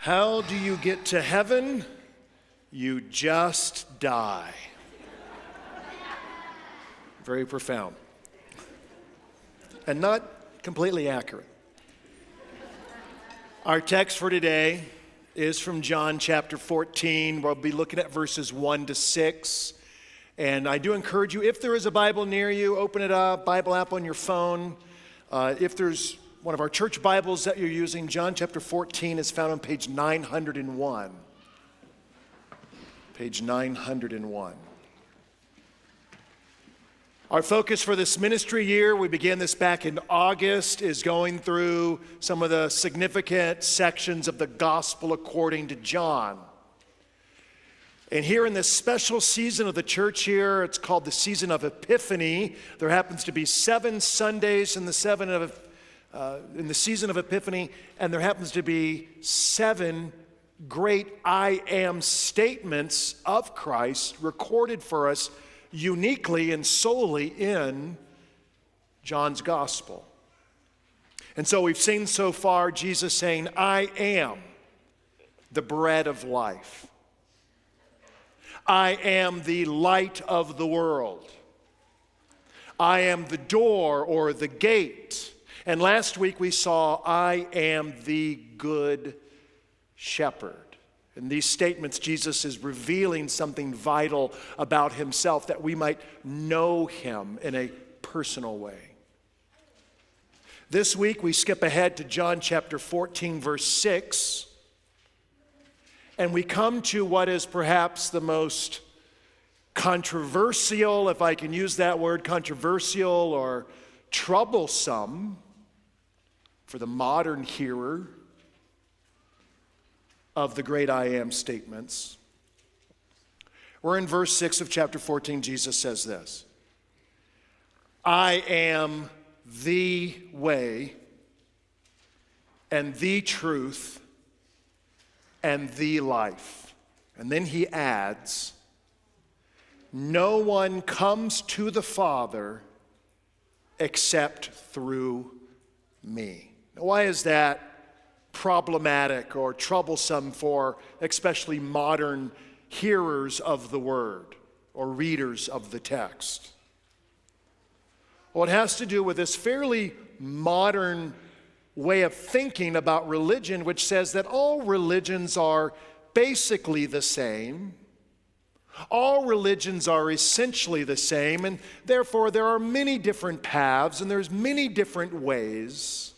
How do you get to heaven? You just die. Very profound. And not completely accurate. Our text for today is from John chapter 14. We'll be looking at verses 1 to 6. And I do encourage you, if there is a Bible near you, open it up, Bible app on your phone. If there's one of our church Bibles that you're using, John chapter 14 is found on page 901. Page 901. Our focus for this ministry year, we began this back in August, is going through some of the significant sections of the gospel according to John. And here in this special season of the church here, it's called the season of Epiphany. There happens to be 7 Sundays in the season of Epiphany, and there happens to be 7 great I am statements of Christ recorded for us uniquely and solely in John's gospel. And so we've seen so far Jesus saying, I am the bread of life. I am the light of the world. I am the door or the gate. And last week we saw, I am the good shepherd. In these statements, Jesus is revealing something vital about himself that we might know him in a personal way. This week we skip ahead to John chapter 14, verse 6. And we come to what is perhaps the most controversial, if I can use that word, controversial or troublesome for the modern hearer of the great I am statements. We're in verse 6 of chapter 14. Jesus says this: I am the way and the truth and the life. And then he adds, no one comes to the Father except through me. Now, why is that problematic or troublesome for especially modern hearers of the word or readers of the text? Well, it has to do with this fairly modern way of thinking about religion, which says that all religions are basically the same. All religions are essentially the same, and therefore there are many different paths and there's many different ways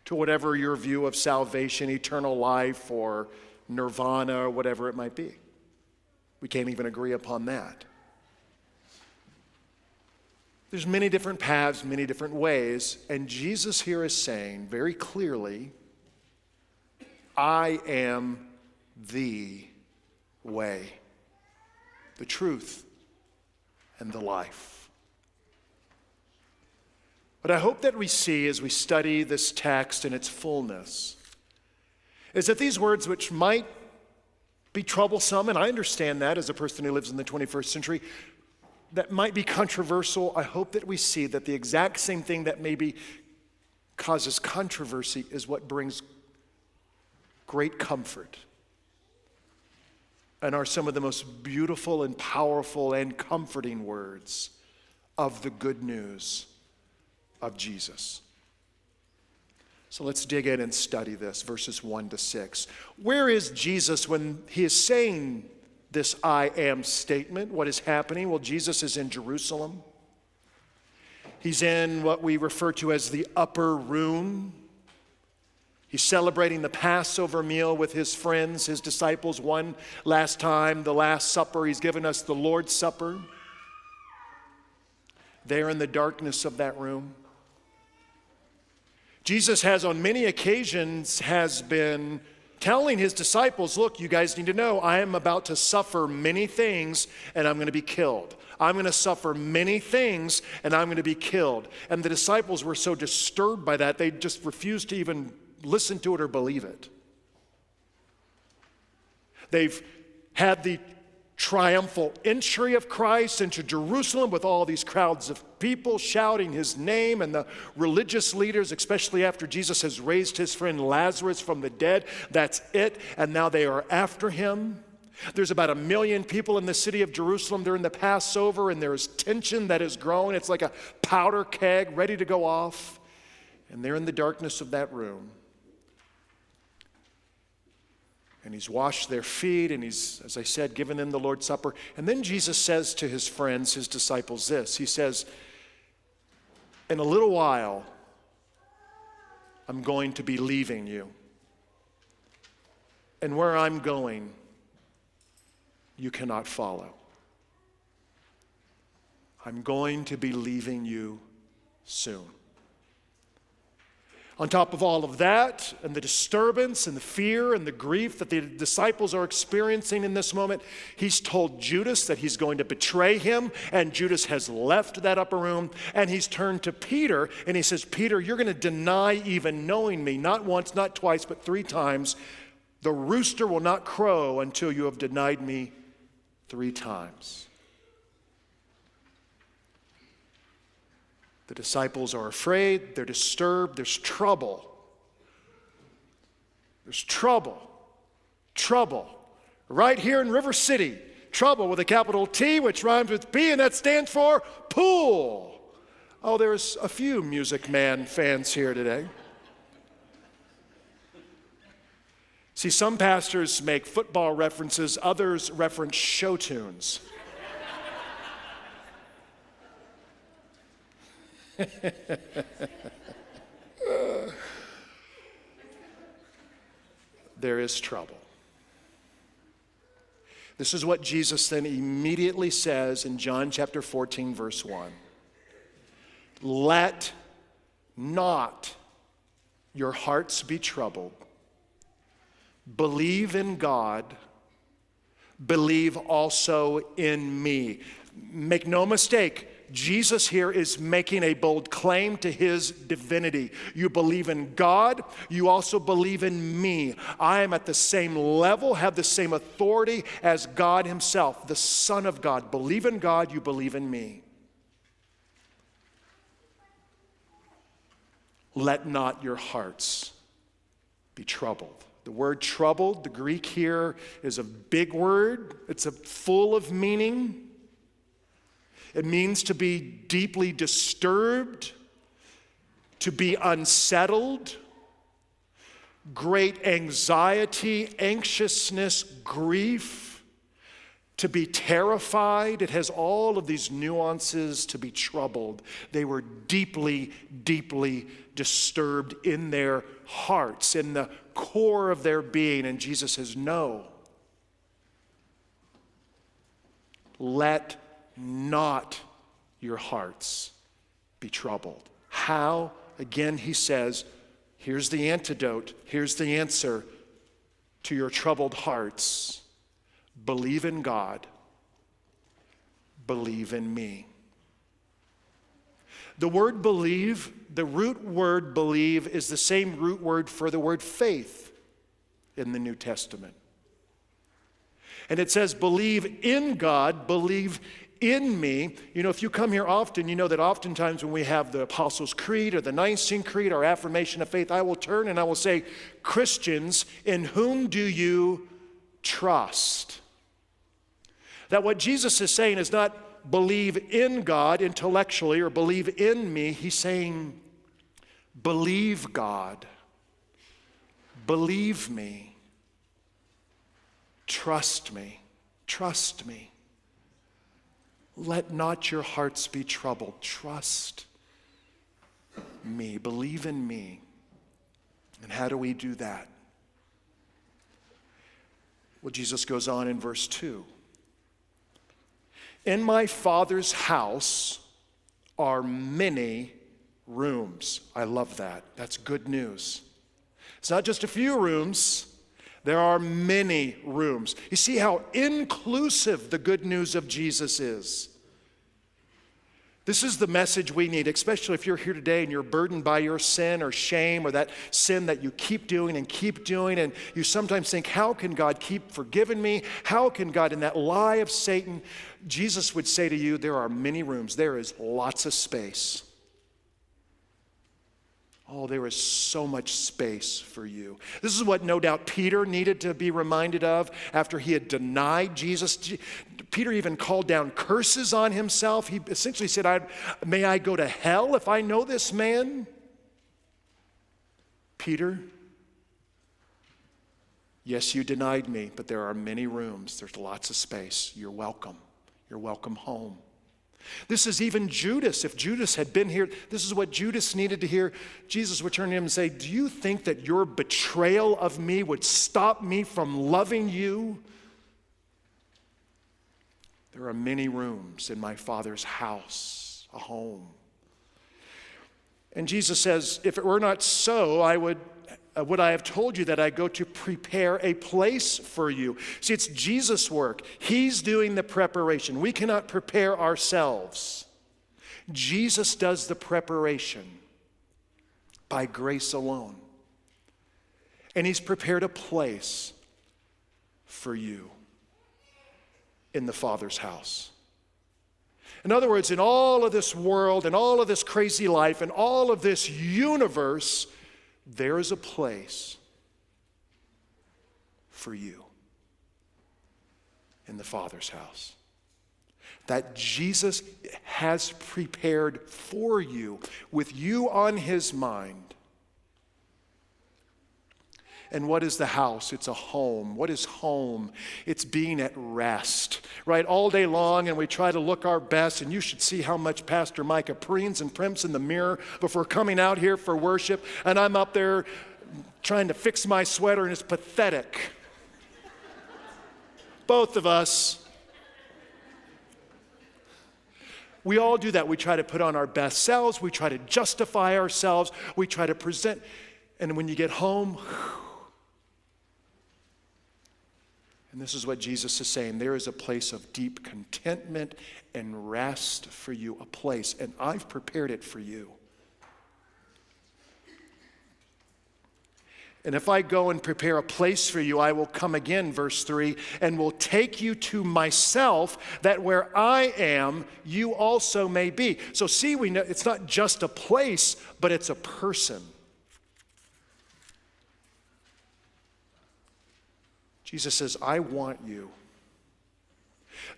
to whatever your view of salvation, eternal life, or nirvana, or whatever it might be. We can't even agree upon that. There's many different paths, many different ways, and Jesus here is saying very clearly, I am the way, the truth, and the life. What I hope that we see as we study this text in its fullness is that these words, which might be troublesome, and I understand that as a person who lives in the 21st century, that might be controversial, I hope that we see that the exact same thing that maybe causes controversy is what brings great comfort and are some of the most beautiful and powerful and comforting words of the good news of Jesus. So let's dig in and study this, verses 1 to 6. Where is Jesus when he is saying this I am statement? What is happening? Well, Jesus is in Jerusalem. He's in what we refer to as the upper room. He's celebrating the Passover meal with his friends, his disciples, one last time, the Last Supper. He's given us the Lord's Supper. There in the darkness of that room, Jesus has on many occasions been telling his disciples, look, you guys need to know, I am about to suffer many things and I'm going to be killed. I'm going to suffer many things and I'm going to be killed. And the disciples were so disturbed by that, they just refused to even listen to it or believe it. They've had the triumphal entry of Christ into Jerusalem with all these crowds of people shouting his name, and the religious leaders, especially after Jesus has raised his friend Lazarus from the dead, that's it, and now they are after him. There's about 1 million people in the city of Jerusalem during the Passover, and there is tension that has grown. It's like a powder keg ready to go off, and they're in the darkness of that room. And he's washed their feet, and he's, as I said, given them the Lord's Supper. And then Jesus says to his friends, his disciples, this. He says, in a little while, I'm going to be leaving you. And where I'm going, you cannot follow. I'm going to be leaving you soon. On top of all of that, and the disturbance and the fear and the grief that the disciples are experiencing in this moment, he's told Judas that he's going to betray him, and Judas has left that upper room, and he's turned to Peter, and he says, Peter, you're going to deny even knowing me, not once, not twice, but 3 times. The rooster will not crow until you have denied me 3 times. The disciples are afraid, they're disturbed, there's trouble. There's trouble. Trouble. Right here in River City. Trouble with a capital T, which rhymes with P, and that stands for pool. Oh, there's a few Music Man fans here today. See, some pastors make football references, others reference show tunes. There is trouble. This is what Jesus then immediately says in John chapter 14, verse 1. Let not your hearts be troubled. Believe in God. Believe also in me. Make no mistake, Jesus here is making a bold claim to his divinity. You believe in God, you also believe in me. I am at the same level, have the same authority as God himself, the Son of God. Believe in God, you believe in me. Let not your hearts be troubled. The word troubled, the Greek here is a big word. It's full of meaning. It means to be deeply disturbed, to be unsettled, great anxiety, anxiousness, grief, to be terrified. It has all of these nuances, to be troubled. They were deeply, deeply disturbed in their hearts, in the core of their being. And Jesus says, no. Let not your hearts be troubled. How? Again, he says, here's the antidote, here's the answer to your troubled hearts. Believe in God. Believe in me. The word believe, the root word believe, is the same root word for the word faith in the New Testament. And it says, believe in God, believe in me. You know, if you come here often, you know that oftentimes when we have the Apostles' Creed or the Nicene Creed, our affirmation of faith, I will turn and I will say, Christians, in whom do you trust? That what Jesus is saying is not believe in God intellectually or believe in me. He's saying, believe God. Believe me. Trust me. Trust me. Let not your hearts be troubled. Trust me. Believe in me. And how do we do that? Well, Jesus goes on in verse 2. In my Father's house are many rooms. I love that. That's good news. It's not just a few rooms. There are many rooms. You see how inclusive the good news of Jesus is. This is the message we need, especially if you're here today and you're burdened by your sin or shame or that sin that you keep doing, and you sometimes think, how can God keep forgiving me? How can God, in that lie of Satan, Jesus would say to you, there are many rooms. There is lots of space. Oh, there is so much space for you. This is what no doubt Peter needed to be reminded of after he had denied Jesus. Peter even called down curses on himself. He essentially said, may I go to hell if I know this man? Peter, yes, you denied me, but there are many rooms. There's lots of space. You're welcome. You're welcome home. This is even Judas. If Judas had been here, this is what Judas needed to hear. Jesus would turn to him and say, do you think that your betrayal of me would stop me from loving you? There are many rooms in my Father's house, a home. And Jesus says, if it were not so, would I have told you that I go to prepare a place for you? See, it's Jesus' work. He's doing the preparation. We cannot prepare ourselves. Jesus does the preparation by grace alone. And he's prepared a place for you in the Father's house. In other words, in all of this world, and all of this crazy life, and all of this universe, there is a place for you in the Father's house that Jesus has prepared for you, with you on his mind. And what is the house? It's a home. What is home? It's being at rest, right? All day long, and we try to look our best, and you should see how much Pastor Micah preens and primps in the mirror before coming out here for worship, and I'm up there trying to fix my sweater, and it's pathetic. Both of us. We all do that. We try to put on our best selves. We try to justify ourselves. We try to present. And when you get home, and this is what Jesus is saying, there is a place of deep contentment and rest for you, a place, and I've prepared it for you. And if I go and prepare a place for you, I will come again, verse 3, and will take you to myself, that where I am, you also may be. So see, we know it's not just a place, but it's a person. Jesus says, I want you.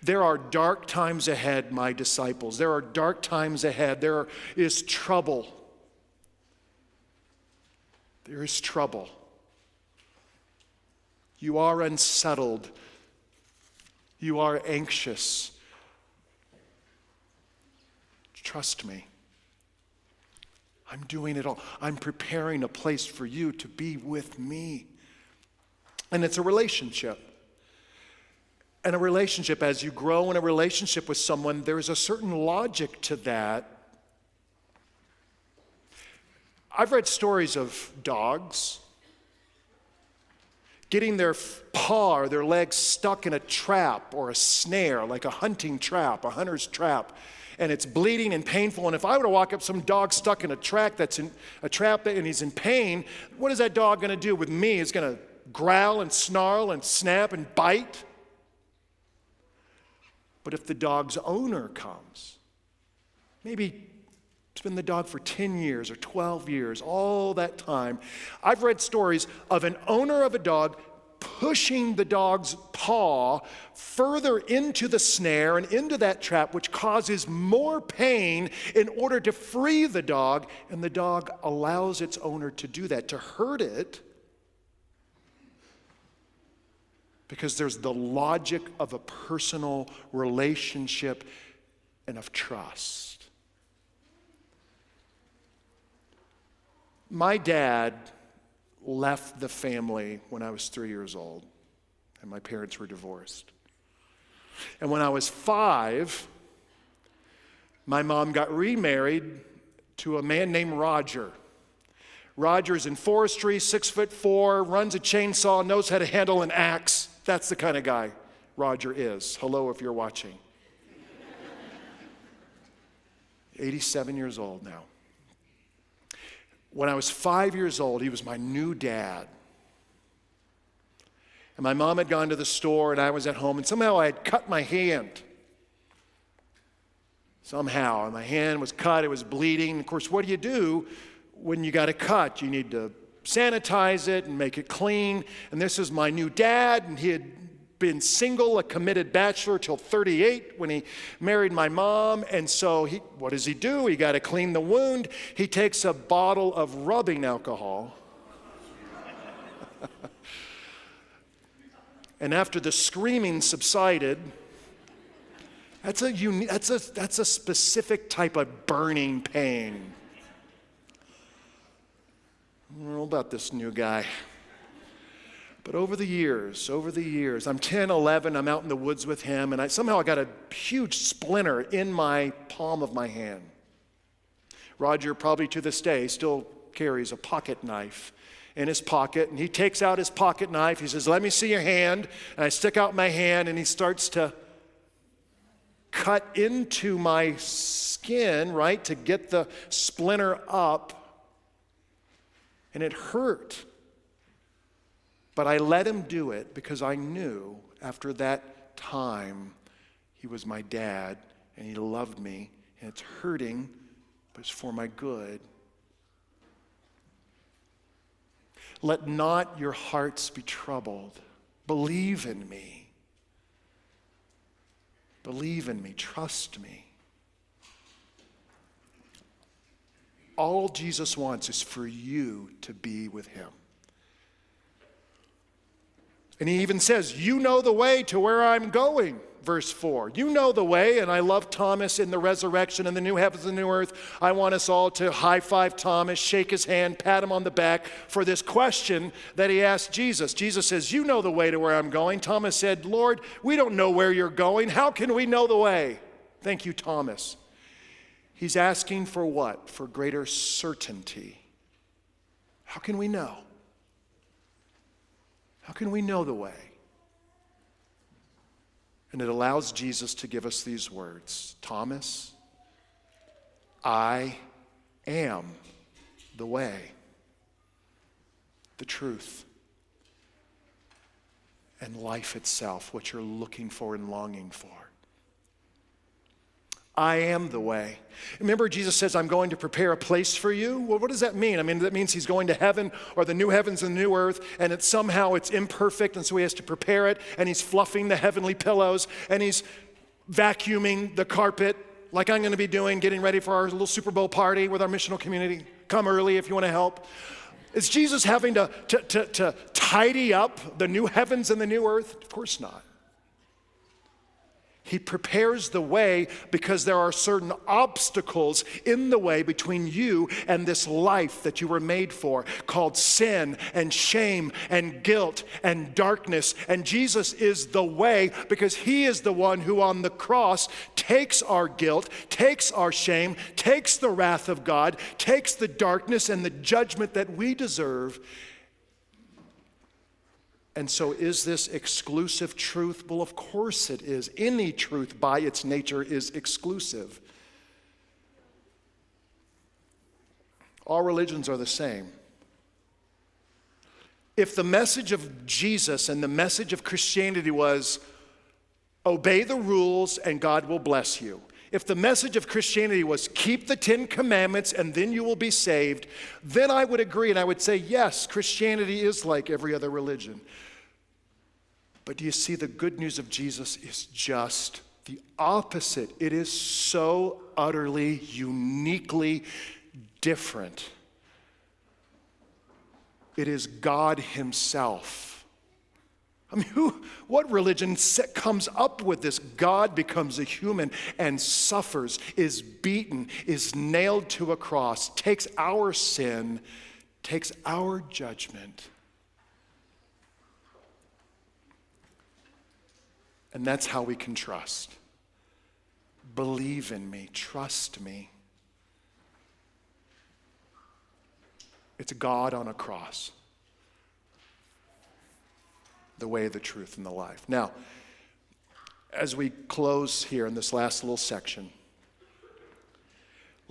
There are dark times ahead, my disciples. There are dark times ahead. There is trouble. There is trouble. You are unsettled. You are anxious. Trust me. I'm doing it all. I'm preparing a place for you to be with me. And it's a relationship. And a relationship, as you grow in a relationship with someone, there is a certain logic to that. I've read stories of dogs getting their paw or their leg stuck in a trap or a snare, like a hunting trap, a hunter's trap, and it's bleeding and painful. And if I were to walk up some dog stuck in a trap and he's in pain, what is that dog going to do with me? It's going to growl and snarl and snap and bite. But if the dog's owner comes, maybe it's been the dog for 10 years or 12 years, all that time, I've read stories of an owner of a dog pushing the dog's paw further into the snare and into that trap, which causes more pain in order to free the dog, and the dog allows its owner to do that, to hurt it, because there's the logic of a personal relationship and of trust. My dad left the family when I was 3 years old, and my parents were divorced. And when I was 5, my mom got remarried to a man named Roger. Roger's in forestry, 6'4", runs a chainsaw, knows how to handle an axe. That's the kind of guy Roger is. Hello, if you're watching. 87 years old now. When I was 5 years old, he was my new dad. And my mom had gone to the store and I was at home, and somehow I had cut my hand. Somehow, and my hand was cut, it was bleeding. Of course, what do when you got a cut? You need to sanitize it and make it clean. And this is my new dad, and he had been single, a committed bachelor till 38 when he married my mom. And so what does he do? He got to clean the wound. He takes a bottle of rubbing alcohol. And after the screaming subsided, that's a specific type of burning pain. I don't know about this new guy. But over the years, I'm 10, 11, I'm out in the woods with him, and somehow I got a huge splinter in my palm of my hand. Roger, probably to this day, still carries a pocket knife in his pocket, and he takes out his pocket knife. He says, "Let me see your hand." And I stick out my hand, and he starts to cut into my skin, right, to get the splinter up. And it hurt. But I let him do it because I knew after that time he was my dad and he loved me, and it's hurting, but it's for my good. Let not your hearts be troubled. Believe in me. Believe in me. Trust me. All Jesus wants is for you to be with him. And he even says, "You know the way to where I'm going," verse 4. You know the way, and I love Thomas in the resurrection and the new heavens and the new earth. I want us all to high-five Thomas, shake his hand, pat him on the back for this question that he asked Jesus. Jesus says, "You know the way to where I'm going." Thomas said, "Lord, we don't know where you're going. How can we know the way?" Thank you, Thomas. He's asking for what? For greater certainty. How can we know? How can we know the way? And it allows Jesus to give us these words. Thomas, I am the way, the truth, and life itself, what you're looking for and longing for. I am the way. Remember, Jesus says, "I'm going to prepare a place for you." Well, what does that mean? I mean, that means he's going to heaven or the new heavens and the new earth, and it's imperfect, and so he has to prepare it, and he's fluffing the heavenly pillows, and he's vacuuming the carpet, like I'm going to be doing, getting ready for our little Super Bowl party with our missional community. Come early if you want to help. Is Jesus having to tidy up the new heavens and the new earth? Of course not. He prepares the way because there are certain obstacles in the way between you and this life that you were made for, called sin and shame and guilt and darkness. And Jesus is the way because he is the one who on the cross takes our guilt, takes our shame, takes the wrath of God, takes the darkness and the judgment that we deserve. And so is this exclusive truth? Well, of course it is. Any truth by its nature is exclusive. All religions are the same. If the message of Jesus and the message of Christianity was, obey the rules and God will bless you. If the message of Christianity was, keep the 10 Commandments and then you will be saved, then I would agree and I would say, yes, Christianity is like every other religion. But do you see, the good news of Jesus is just the opposite. It is so utterly, uniquely different. It is God himself. I mean, what religion comes up with this? God becomes a human and suffers, is beaten, is nailed to a cross, takes our sin, takes our judgment. And that's how we can trust. Believe in me, trust me. It's God on a cross. The way, the truth, and the life. Now, as we close here in this last little section,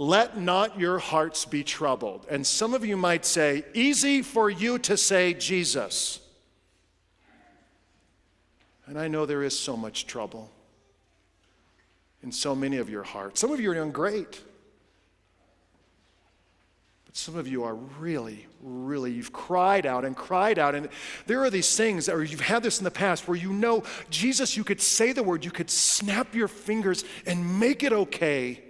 let not your hearts be troubled. And some of you might say, easy for you to say Jesus. And I know there is so much trouble in so many of your hearts. Some of you are doing great. But some of you are really, you've cried out. And there are these things, or you've had this in the past, where you know, Jesus, you could say the word, you could snap your fingers and make it okay.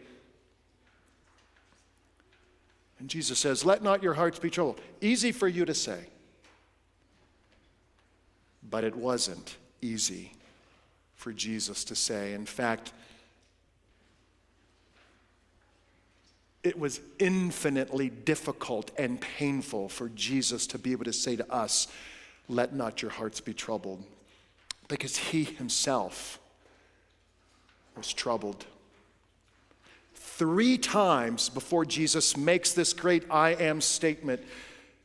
And Jesus says, let not your hearts be troubled. Easy for you to say. But it wasn't easy for Jesus to say. In fact, it was infinitely difficult and painful for Jesus to be able to say to us, let not your hearts be troubled. Because he himself was troubled. 3 times before Jesus makes this great I am statement,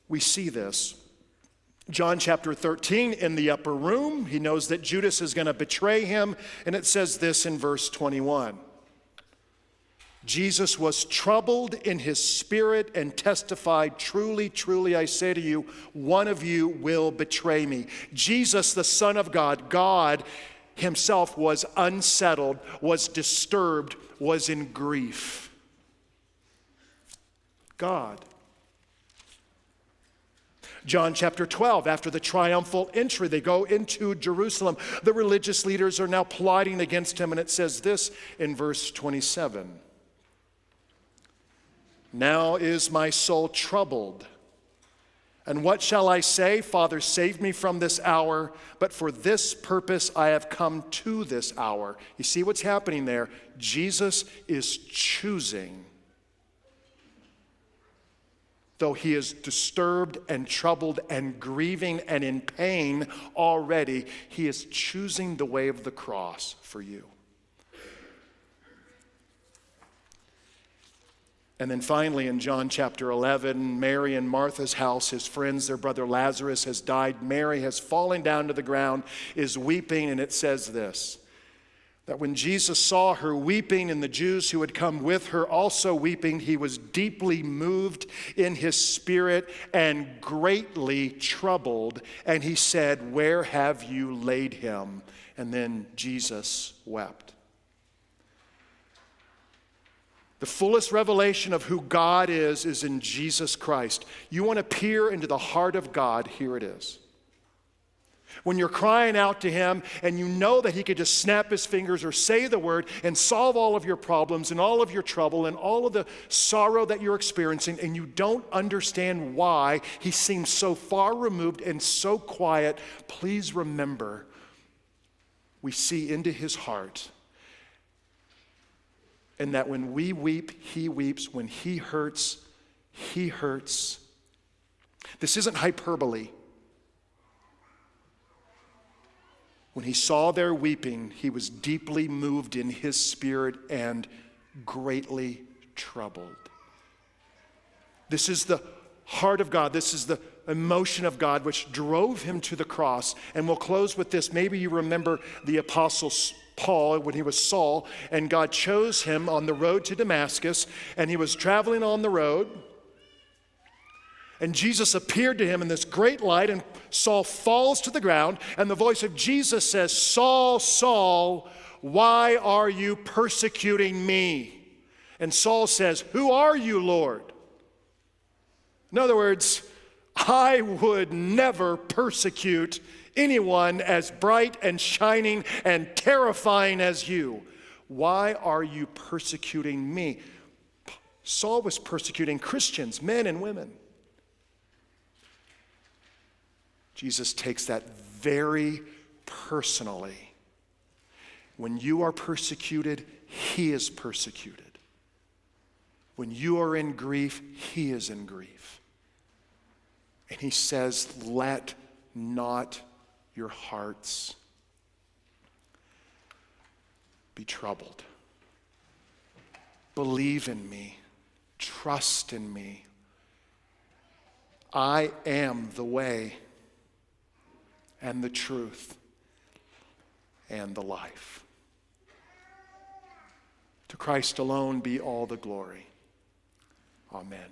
we see this. John chapter 13, in the upper room, he knows that Judas is going to betray him, and it says this in verse 21. Jesus was troubled in his spirit and testified, truly, truly, I say to you, one of you will betray me. Jesus, the Son of God, God himself was unsettled, was disturbed, was in grief. God. John chapter 12, after the triumphal entry, they go into Jerusalem. The religious leaders are now plotting against him, and it says this in verse 27. Now is my soul troubled. And what shall I say? Father, save me from this hour, but for this purpose I have come to this hour. You see what's happening there? Jesus is choosing. Though he is disturbed and troubled and grieving and in pain already, he is choosing the way of the cross for you. And then finally in John chapter 11, Mary and Martha's house, his friends, their brother Lazarus has died. Mary has fallen down to the ground, is weeping, and it says this, that when Jesus saw her weeping and the Jews who had come with her also weeping, he was deeply moved in his spirit and greatly troubled. And he said, where have you laid him? And then Jesus wept. The fullest revelation of who God is in Jesus Christ. You want to peer into the heart of God, here it is. When you're crying out to him and you know that he could just snap his fingers or say the word and solve all of your problems and all of your trouble and all of the sorrow that you're experiencing, and you don't understand why he seems so far removed and so quiet, please remember, we see into his heart. And that when we weep, he weeps. When he hurts, he hurts. This isn't hyperbole. When he saw their weeping, he was deeply moved in his spirit and greatly troubled. This is the heart of God. This is the emotion of God which drove him to the cross. And we'll close with this. Maybe you remember the Apostle Paul when he was Saul, and God chose him on the road to Damascus, and he was traveling on the road. And Jesus appeared to him in this great light, and Saul falls to the ground, and the voice of Jesus says, Saul, Saul, why are you persecuting me? And Saul says, who are you, Lord? In other words, I would never persecute anyone as bright and shining and terrifying as you. Why are you persecuting me? Saul was persecuting Christians, men and women. Jesus takes that very personally. When you are persecuted, he is persecuted. When you are in grief, he is in grief. And he says, let not your hearts be troubled. Believe in me. Trust in me. I am the way and the truth and the life. To Christ alone be all the glory. Amen.